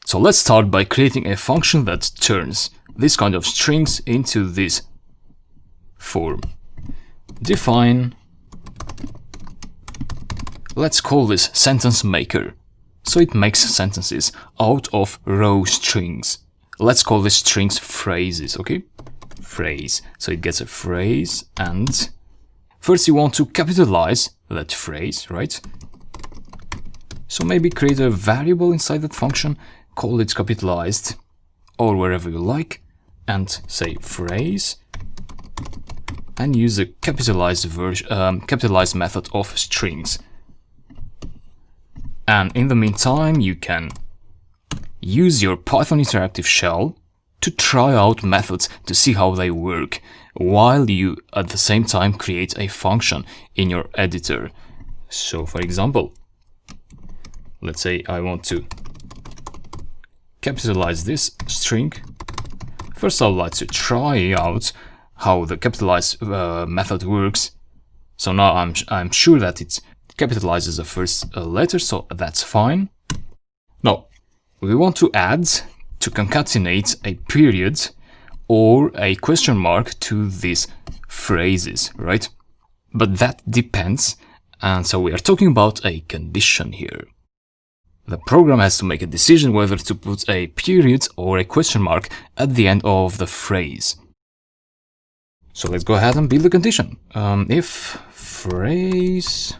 So let's start by creating a function that turns this kind of strings into this form. Define, let's call this sentence maker. So it makes sentences out of row strings. Let's call these strings phrases, okay? Phrase. So it gets a phrase, and first you want to capitalize that phrase, right? So maybe create a variable inside that function, call it capitalized, or wherever you like, and say phrase, and use the capitalized method of strings. And in the meantime, you can use your Python interactive shell to try out methods to see how they work, while you at the same time create a function in your editor. So for example, let's say I want to capitalize this string. First, I'd like to try out how the capitalize method works. So now I'm sure that it capitalizes the first letter, so that's fine. Now, we want to concatenate a period or a question mark to these phrases, right? But that depends, and so we are talking about a condition here. The program has to make a decision whether to put a period or a question mark at the end of the phrase. So let's go ahead and build the condition. If phrase...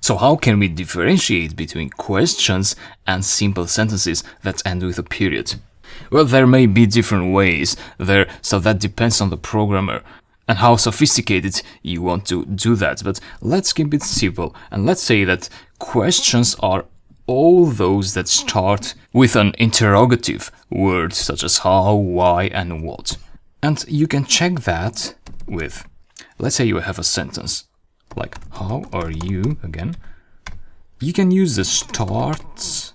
So how can we differentiate between questions and simple sentences that end with a period? Well, there may be different ways there, so that depends on the programmer and how sophisticated you want to do that. But let's keep it simple, and let's say that questions are all those that start with an interrogative word, such as how, why, and what. And you can check that with, let's say you have a sentence like how are you again. You can use the starts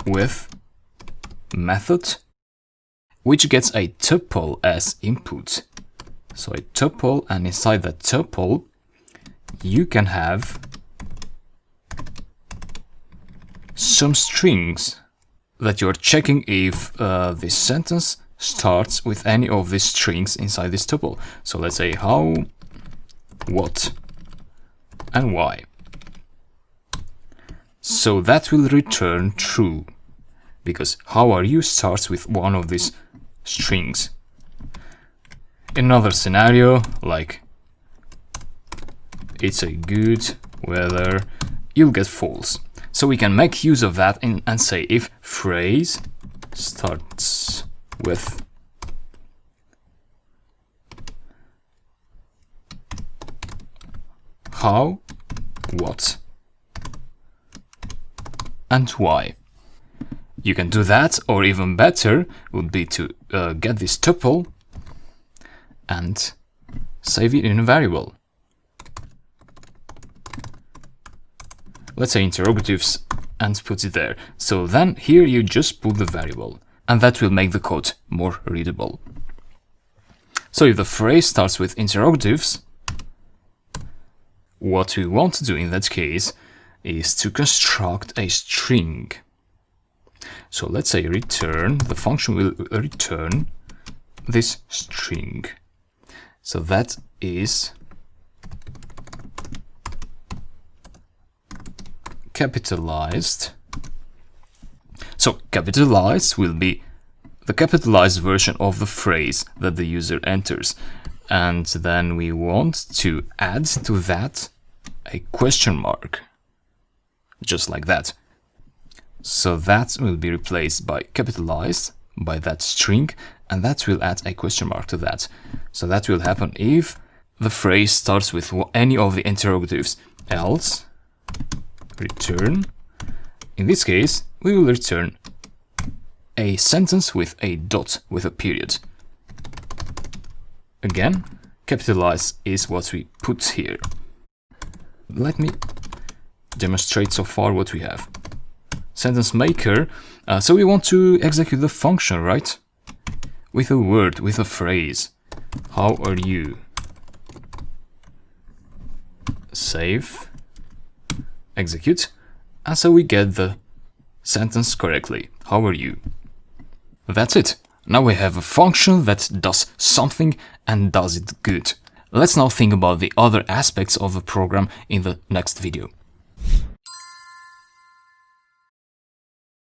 with method, which gets a tuple as input. So a tuple, and inside that tuple you can have some strings that you're checking if this sentence starts with any of these strings inside this tuple. So let's say how, what, and why. So that will return true, because how are you starts with one of these strings. In another scenario, like it's a good weather, you'll get false. So we can make use of that and say if phrase starts with how, what, and why. You can do that, or even better would be to get this tuple and save it in a variable. Let's say interrogatives, and put it there. So then here you just put the variable, and that will make the code more readable. So if the phrase starts with interrogatives, what we want to do in that case is to construct a string. So let's say return, the function will return this string. So that is capitalized. So capitalized will be the capitalized version of the phrase that the user enters. And then we want to add to that a question mark, just like that. So that will be replaced by capitalized by that string, and that will add a question mark to that. So that will happen if the phrase starts with any of the interrogatives. Else, return. In this case, we will return a sentence with a dot with a period. Again, capitalized is what we put here. Let me demonstrate so far what we have. Sentence maker, so we want to execute the function, right? With a word, with a phrase. How are you? Save, execute, and so we get the sentence correctly. How are you? That's it. Now we have a function that does something and does it good. Let's now think about the other aspects of a program in the next video.